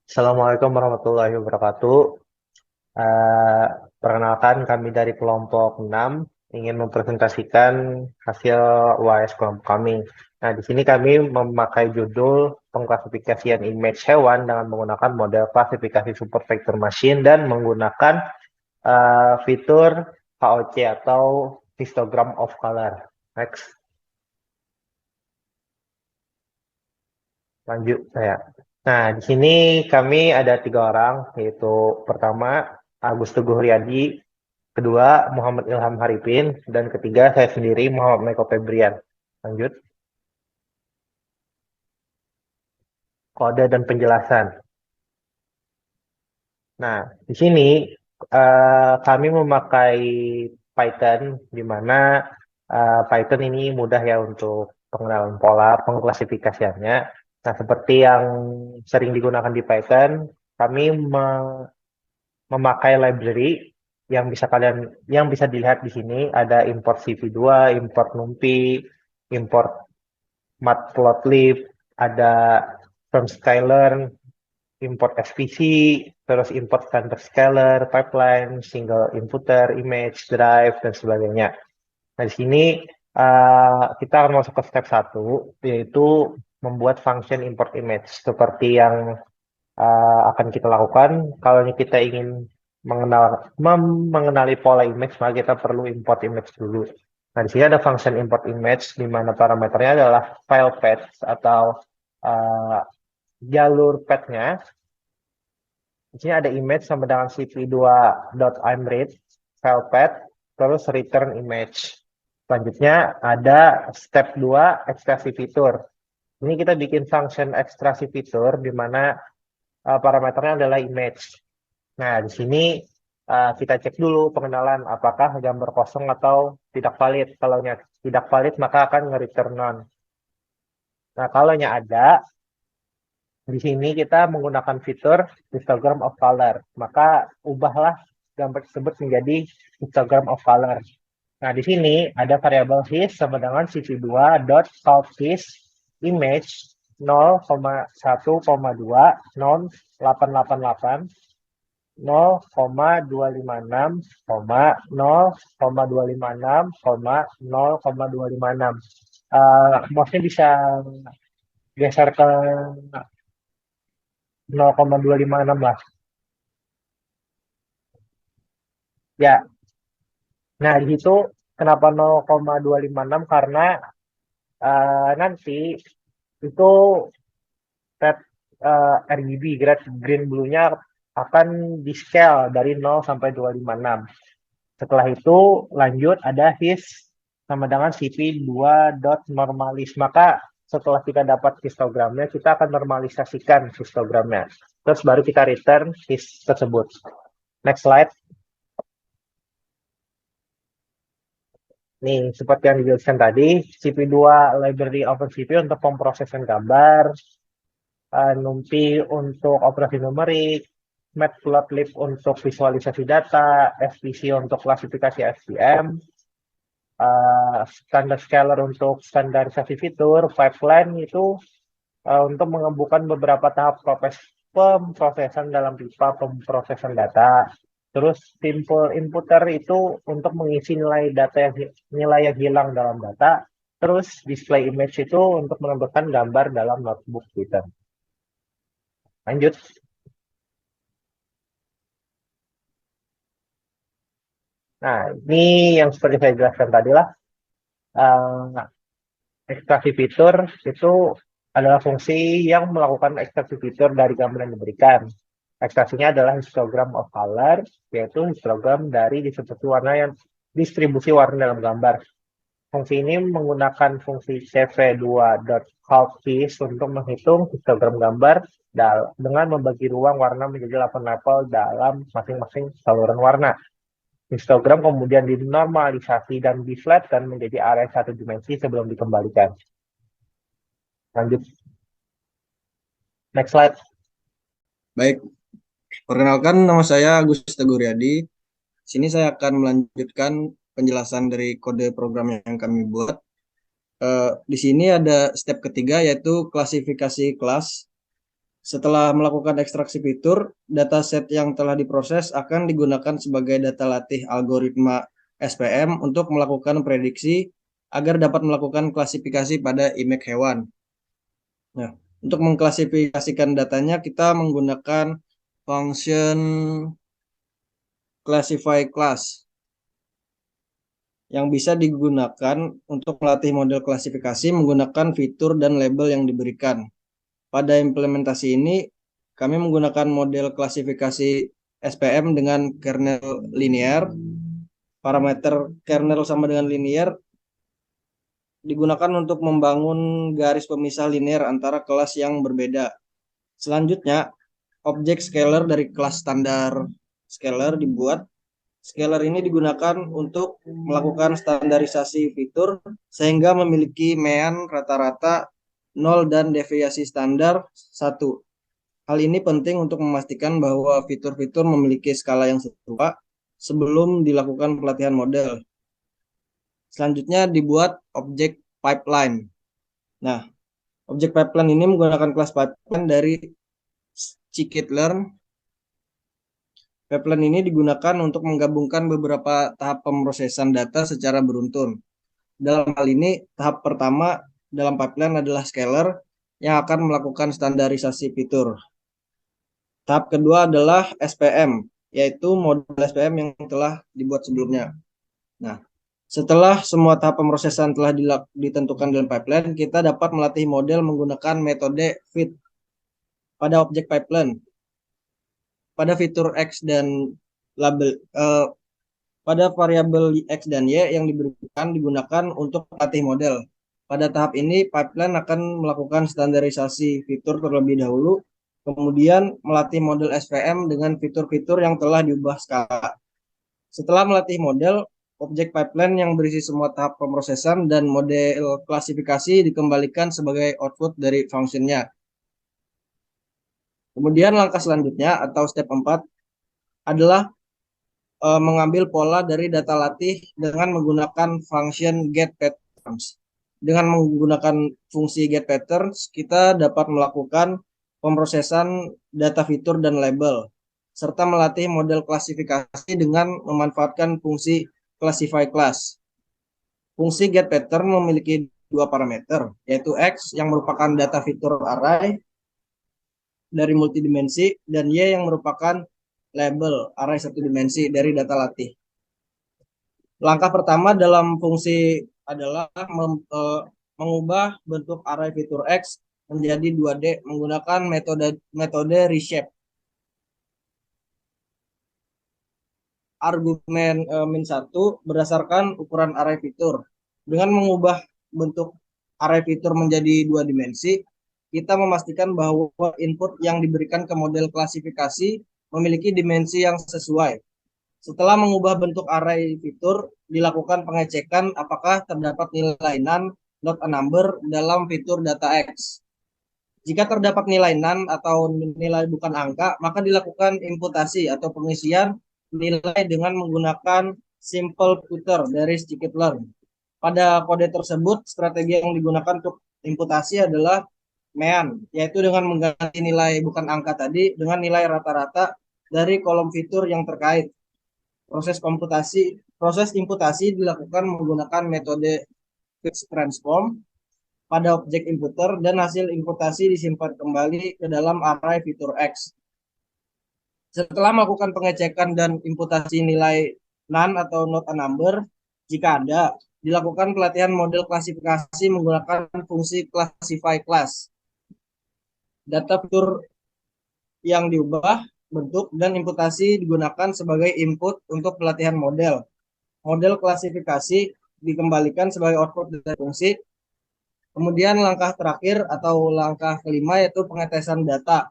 Assalamualaikum warahmatullahi wabarakatuh. Eh, Perkenalkan kami dari kelompok 6 ingin mempresentasikan hasil UAS kelompok kami. Nah, di sini kami memakai judul pengklasifikasian image hewan dengan menggunakan model klasifikasi super vector machine dan menggunakan fitur HOC atau histogram of color. Next, lanjut saya. Nah, di sini kami ada 3 orang, yaitu pertama Agus Teguh Riyadi, kedua Muhammad Ilham Haripin, dan ketiga saya sendiri Muhammad Meko Febrian. Lanjut, kode dan penjelasan. Nah, di sini kami memakai Python, di mana Python ini mudah ya untuk pengenalan pola pengklasifikasiannya. Nah, seperti yang sering digunakan di Python, kami memakai library yang bisa dilihat di sini ada import CV2, import NumPy, import matplotlib, ada from scalar, import SVC, terus import standard scalar, pipeline, single inputter, image, drive, dan sebagainya. Nah, di sini kita akan masuk ke step 1, yaitu membuat function import image. Seperti yang akan kita lakukan, kalau kita ingin mengenali pola image, maka kita perlu import image dulu. Nah, di sini ada function import image, di mana parameternya adalah file path atau uh, jalur path-nya. Di sini ada image sama dengan cp2.imread file path, terus return image. Selanjutnya ada step 2 ekstraksi fitur. Ini kita bikin function ekstraksi fitur di mana parameternya adalah image. Nah, di sini kita cek dulu pengenalan apakah gambar kosong atau tidak valid. Kalau tidak valid maka akan nge-return none. Nah, kalau ada, di sini kita menggunakan fitur histogram of color. Maka ubahlah gambar tersebut menjadi histogram of color. Nah, di sini ada variabel his sama dengan cp2.countHis image 0,1,2 non 888 0,256, 0,256, 0,256. Mouse-nya bisa geser ke 0,256 lah. Ya, nah di situ kenapa 0,256? Karena nanti itu red RGB, green blue-nya akan di scale dari 0 sampai 256. Setelah itu lanjut ada his sama dengan cp2.normalis. Maka setelah kita dapat histogramnya, kita akan normalisasikan histogramnya. Terus baru kita return his tersebut. Next slide. Nih, seperti yang dijelaskan tadi, cp2 library OpenCV untuk pemrosesan gambar, NumPy untuk operasi numerik, Matplotlib untuk visualisasi data, SVC untuk klasifikasi SVM, standar scalar untuk standarisasi fitur, pipeline itu untuk mengembukan beberapa tahap pemrosesan dalam pipa pemrosesan data. Terus simple inputter itu untuk mengisi nilai yang hilang dalam data. Terus display image itu untuk menambahkan gambar dalam notebook Python. Lanjut. Nah, ini yang seperti saya jelaskan tadi lah. Uh, Ekstraksi fitur itu adalah fungsi yang melakukan ekstraksi fitur dari gambar yang diberikan. Ekstraksinya adalah histogram of color, yaitu histogram dari distribusi warna dalam gambar. Fungsi ini menggunakan fungsi cv2.countHis untuk menghitung histogram gambar dengan membagi ruang warna menjadi 8 level dalam masing-masing saluran warna. Histogram kemudian dinormalisasi dan diflatkan menjadi area satu dimensi sebelum dikembalikan. Lanjut. Next slide. Baik, perkenalkan nama saya Agus Teguh Riyadi. Sini saya akan melanjutkan penjelasan dari kode program yang kami buat. Di sini ada step ketiga yaitu klasifikasi kelas. Setelah melakukan ekstraksi fitur, dataset yang telah diproses akan digunakan sebagai data latih algoritma SPM untuk melakukan prediksi agar dapat melakukan klasifikasi pada image hewan. Nah, untuk mengklasifikasikan datanya kita menggunakan function classify class yang bisa digunakan untuk melatih model klasifikasi menggunakan fitur dan label yang diberikan. Pada implementasi ini, kami menggunakan model klasifikasi SPM dengan kernel linear. Parameter kernel sama dengan linear digunakan untuk membangun garis pemisah linear antara kelas yang berbeda. Selanjutnya, objek scalar dari kelas standar scalar dibuat. Scalar ini digunakan untuk melakukan standarisasi fitur sehingga memiliki mean rata-rata 0 dan deviasi standar 1. Hal ini penting untuk memastikan bahwa fitur-fitur memiliki skala yang serupa sebelum dilakukan pelatihan model. Selanjutnya dibuat objek pipeline. Nah, objek pipeline ini menggunakan kelas pipeline dari scikit-learn. Pipeline ini digunakan untuk menggabungkan beberapa tahap pemrosesan data secara beruntun. Dalam hal ini, tahap pertama dalam pipeline adalah scaler yang akan melakukan standarisasi fitur. Tahap kedua adalah SPM, yaitu model SPM yang telah dibuat sebelumnya. Nah, setelah semua tahap pemrosesan telah ditentukan dalam pipeline, kita dapat melatih model menggunakan metode fit pada objek pipeline. Pada fitur X dan label pada variabel X dan Y yang diberikan digunakan untuk melatih model. Pada tahap ini, pipeline akan melakukan standarisasi fitur terlebih dahulu, kemudian melatih model SVM dengan fitur-fitur yang telah diubah skala. Setelah melatih model, objek pipeline yang berisi semua tahap pemrosesan dan model klasifikasi dikembalikan sebagai output dari fungsinya. Kemudian langkah selanjutnya atau step 4 adalah mengambil pola dari data latih dengan menggunakan function get patterns. Dengan menggunakan fungsi get patterns, kita dapat melakukan pemrosesan data fitur dan label, serta melatih model klasifikasi dengan memanfaatkan fungsi classify class. Fungsi get pattern memiliki dua parameter, yaitu X yang merupakan data fitur array dari multidimensi dan Y yang merupakan label array satu dimensi dari data latih. Langkah pertama dalam fungsi adalah mengubah bentuk array fitur X menjadi 2D menggunakan metode reshape. Argumen min1 berdasarkan ukuran array fitur. Dengan mengubah bentuk array fitur menjadi 2 dimensi, kita memastikan bahwa input yang diberikan ke model klasifikasi memiliki dimensi yang sesuai. Setelah mengubah bentuk array fitur, dilakukan pengecekan apakah terdapat nilai none, not a number dalam fitur data X. Jika terdapat nilai none atau nilai bukan angka, maka dilakukan imputasi atau pengisian nilai dengan menggunakan simple puter dari scikit-learn. Pada kode tersebut, strategi yang digunakan untuk imputasi adalah mean, yaitu dengan mengganti nilai bukan angka tadi dengan nilai rata-rata dari kolom fitur yang terkait. Proses imputasi dilakukan menggunakan metode fixed transform pada objek inputer dan hasil imputasi disimpan kembali ke dalam array fitur X. Setelah melakukan pengecekan dan imputasi nilai none atau not a number, jika ada, dilakukan pelatihan model klasifikasi menggunakan fungsi classify class. Data fitur yang diubah, bentuk, dan imputasi digunakan sebagai input untuk pelatihan model. Model klasifikasi dikembalikan sebagai output dari fungsi. Kemudian langkah terakhir atau langkah kelima yaitu pengetesan data.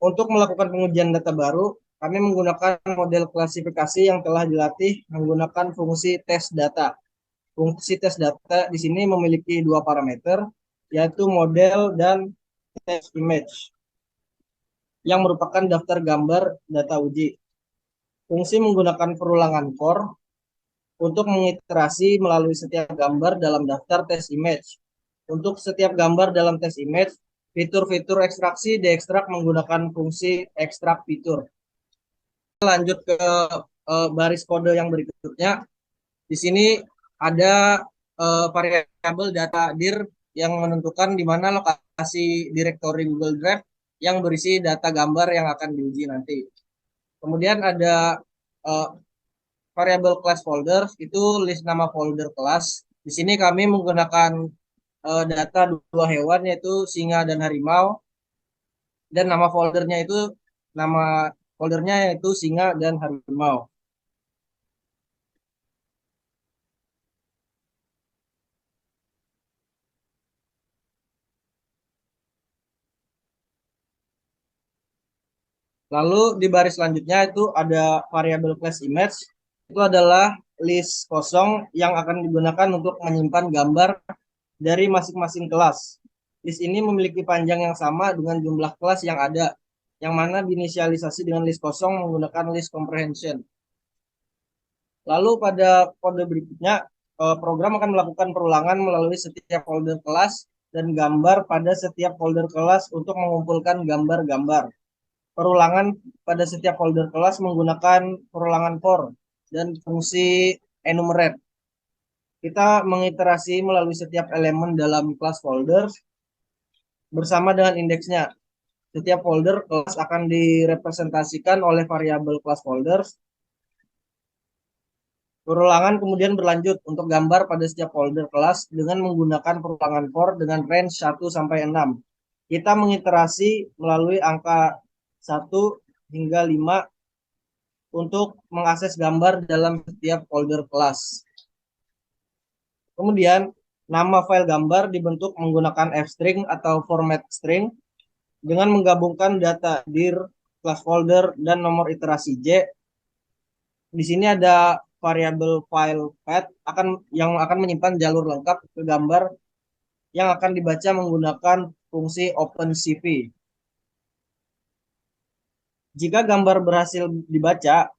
Untuk melakukan pengujian data baru, kami menggunakan model klasifikasi yang telah dilatih menggunakan fungsi tes data. Fungsi tes data di sini memiliki dua parameter, yaitu model dan test image, yang merupakan daftar gambar data uji. Fungsi menggunakan perulangan for untuk mengiterasi melalui setiap gambar dalam daftar test image. Untuk setiap gambar dalam test image, Fitur-fitur ekstraksi diekstrak menggunakan fungsi ekstrak fitur. Lanjut ke baris kode yang berikutnya. Di sini ada variabel data dir yang menentukan di mana lokasi direktori Google Drive yang berisi data gambar yang akan diuji nanti. Kemudian ada variabel class folder, itu list nama folder kelas. Di sini kami menggunakan data dua hewan, yaitu singa dan harimau, dan nama foldernya yaitu singa dan harimau. Lalu di baris selanjutnya itu ada variabel class image. Itu adalah list kosong yang akan digunakan untuk menyimpan gambar dari masing-masing kelas. List ini memiliki panjang yang sama dengan jumlah kelas yang ada, yang mana diinisialisasi dengan list kosong menggunakan list comprehension. Lalu pada kode berikutnya, program akan melakukan perulangan melalui setiap folder kelas dan gambar pada setiap folder kelas untuk mengumpulkan gambar-gambar. Perulangan pada setiap folder kelas menggunakan perulangan for dan fungsi enumerate. Kita mengiterasi melalui setiap elemen dalam kelas folder bersama dengan indeksnya. Setiap folder kelas akan direpresentasikan oleh variabel class folder. Perulangan kemudian berlanjut untuk gambar pada setiap folder kelas dengan menggunakan perulangan for dengan range 1 sampai 6. Kita mengiterasi melalui angka 1 hingga 5 untuk mengakses gambar dalam setiap folder kelas. Kemudian, nama file gambar dibentuk menggunakan fstring atau format string dengan menggabungkan data dir, class folder, dan nomor iterasi J. Di sini ada variabel file path yang akan menyimpan jalur lengkap ke gambar yang akan dibaca menggunakan fungsi OpenCV. Jika gambar berhasil dibaca,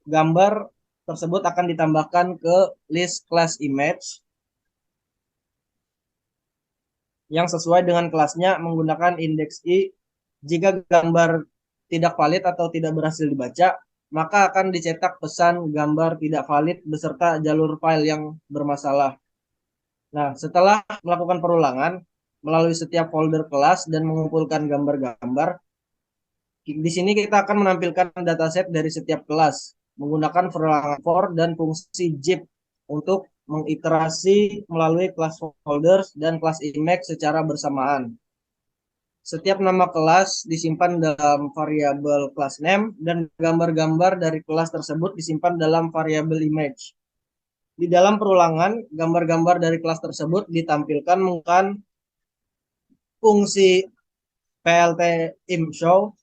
gambar tersebut akan ditambahkan ke list class image yang sesuai dengan kelasnya menggunakan indeks I. Jika gambar tidak valid atau tidak berhasil dibaca, maka akan dicetak pesan gambar tidak valid beserta jalur file yang bermasalah. Nah, setelah melakukan perulangan melalui setiap folder kelas dan mengumpulkan gambar-gambar, di sini kita akan menampilkan dataset dari setiap kelas menggunakan perulangan for dan fungsi zip untuk mengiterasi melalui class folders dan class image secara bersamaan. Setiap nama kelas disimpan dalam variabel class name dan gambar-gambar dari kelas tersebut disimpan dalam variabel image. Di dalam perulangan, gambar-gambar dari kelas tersebut ditampilkan menggunakan fungsi plt imshow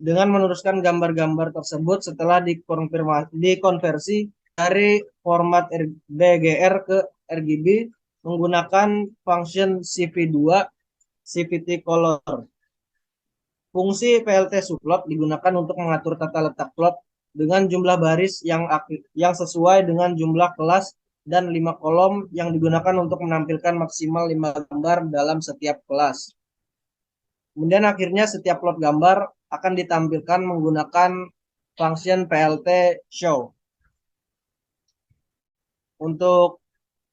dengan meneruskan gambar-gambar tersebut setelah dikonversi dari format BGR ke RGB menggunakan function CV2 CVT color. Fungsi PLT subplot digunakan untuk mengatur tata letak plot dengan jumlah baris yang sesuai dengan jumlah kelas dan 5 kolom yang digunakan untuk menampilkan maksimal 5 gambar dalam setiap kelas. Kemudian akhirnya setiap plot gambar akan ditampilkan menggunakan function PLT show. Untuk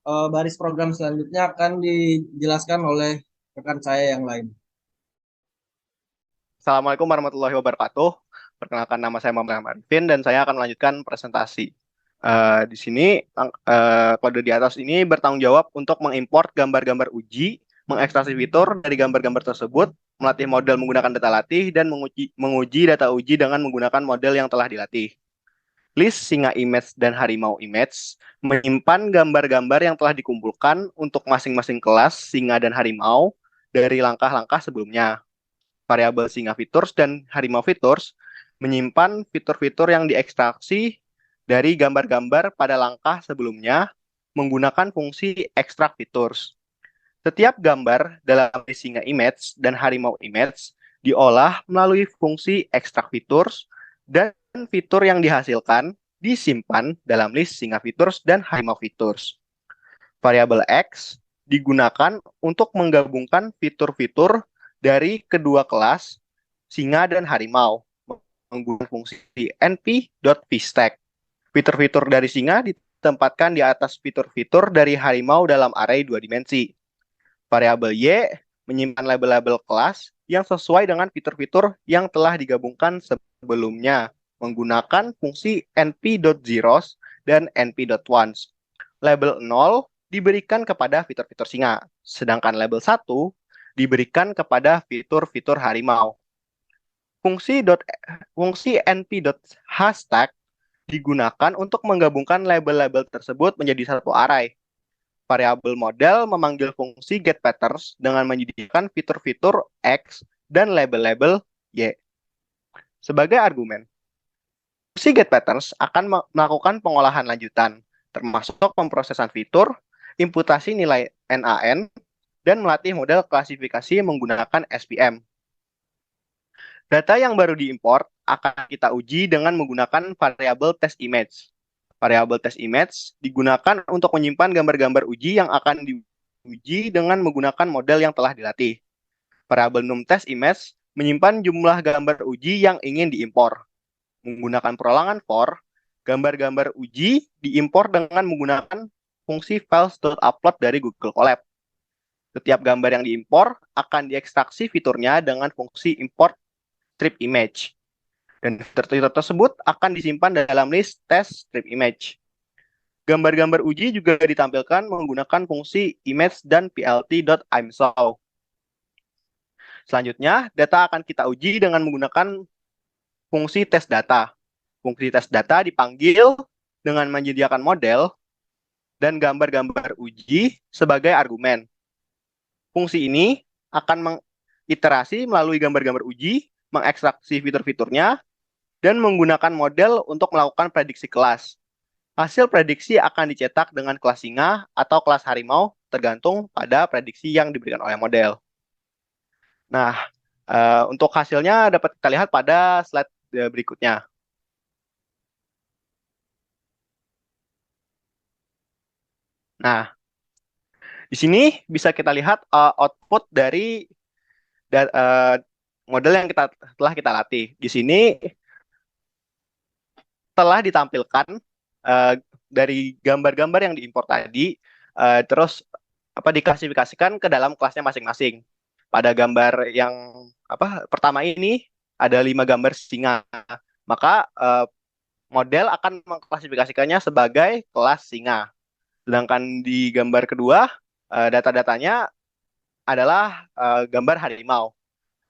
baris program selanjutnya akan dijelaskan oleh rekan saya yang lain. Assalamualaikum warahmatullahi wabarakatuh. Perkenalkan, nama saya Muhammad Arifin dan saya akan melanjutkan presentasi. Di sini kode di atas ini bertanggung jawab untuk mengimport gambar-gambar uji, mengekstraksi fitur dari gambar-gambar tersebut, melatih model menggunakan data latih, dan menguji data uji dengan menggunakan model yang telah dilatih. List singa image dan harimau image menyimpan gambar-gambar yang telah dikumpulkan untuk masing-masing kelas singa dan harimau dari langkah-langkah sebelumnya. Variabel singa features dan harimau features menyimpan fitur-fitur yang diekstraksi dari gambar-gambar pada langkah sebelumnya menggunakan fungsi extract features. Setiap gambar dalam list singa image dan harimau image diolah melalui fungsi extract features dan fitur yang dihasilkan disimpan dalam list singa features dan harimau features. Variabel X digunakan untuk menggabungkan fitur-fitur dari kedua kelas singa dan harimau menggunakan fungsi np.vstack. Fitur-fitur dari singa ditempatkan di atas fitur-fitur dari harimau dalam array 2 dimensi. Variabel Y menyimpan label-label kelas yang sesuai dengan fitur-fitur yang telah digabungkan sebelumnya menggunakan fungsi np.zeros dan np.ones. Label 0 diberikan kepada fitur-fitur singa, sedangkan label 1 diberikan kepada fitur-fitur harimau. Fungsi np.hashtag digunakan untuk menggabungkan label-label tersebut menjadi satu array. Variabel model memanggil fungsi getPatterns dengan menyediakan fitur-fitur X dan label-label Y. Sebagai argumen, fungsi getPatterns akan melakukan pengolahan lanjutan, termasuk pemrosesan fitur, imputasi nilai NaN, dan melatih model klasifikasi menggunakan SVM. Data yang baru diimport akan kita uji dengan menggunakan variabel testImage. Variabel testImage digunakan untuk menyimpan gambar-gambar uji yang akan diuji dengan menggunakan model yang telah dilatih. Variabel numTestImage menyimpan jumlah gambar uji yang ingin diimpor. Menggunakan perolangan for, gambar-gambar uji diimpor dengan menggunakan fungsi files.upload dari Google Colab. Setiap gambar yang diimpor akan diekstraksi fiturnya dengan fungsi import strip image. Dan fitur tersebut akan disimpan dalam list test strip image. Gambar-gambar uji juga ditampilkan menggunakan fungsi image dan plt.imsaw. Selanjutnya, data akan kita uji dengan menggunakan fungsi test data. Fungsi test data dipanggil dengan menyediakan model dan gambar-gambar uji sebagai argumen. Fungsi ini akan mengiterasi melalui gambar-gambar uji, mengekstraksi fitur-fiturnya, dan menggunakan model untuk melakukan prediksi kelas. Hasil prediksi akan dicetak dengan kelas singa atau kelas harimau, tergantung pada prediksi yang diberikan oleh model. Nah, untuk hasilnya dapat kita lihat pada slide berikutnya. Nah, di sini bisa kita lihat output dari model yang telah kita latih. Di sini telah ditampilkan dari gambar-gambar yang diimpor tadi, terus diklasifikasikan ke dalam kelasnya masing-masing. Pada gambar yang pertama ini ada 5 gambar singa, maka model akan mengklasifikasikannya sebagai kelas singa. Sedangkan di gambar kedua, data-datanya adalah gambar harimau.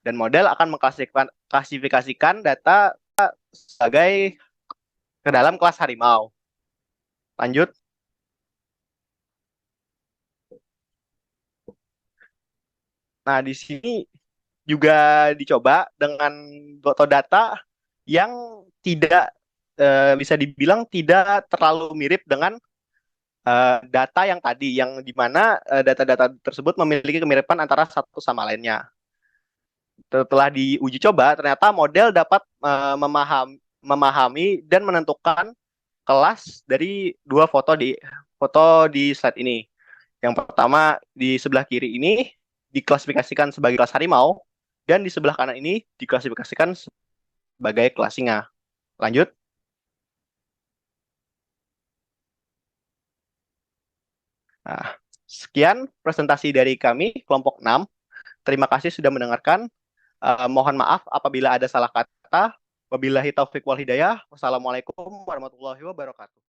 Dan model akan mengklasifikasikan data sebagai ke dalam kelas harimau. Lanjut. Nah, di sini juga dicoba dengan data yang tidak bisa dibilang tidak terlalu mirip dengan data yang tadi, yang dimana data-data tersebut memiliki kemiripan antara satu sama lainnya. Setelah diuji coba, ternyata model dapat memahami dan menentukan kelas dari dua foto di slide ini. Yang pertama di sebelah kiri ini diklasifikasikan sebagai kelas harimau, dan di sebelah kanan ini diklasifikasikan sebagai kelas singa. Lanjut. Nah, sekian presentasi dari kami, kelompok 6. Terima kasih sudah mendengarkan. Mohon maaf apabila ada salah kata. Wabillahi taufiq wal hidayah. Wassalamualaikum warahmatullahi wabarakatuh.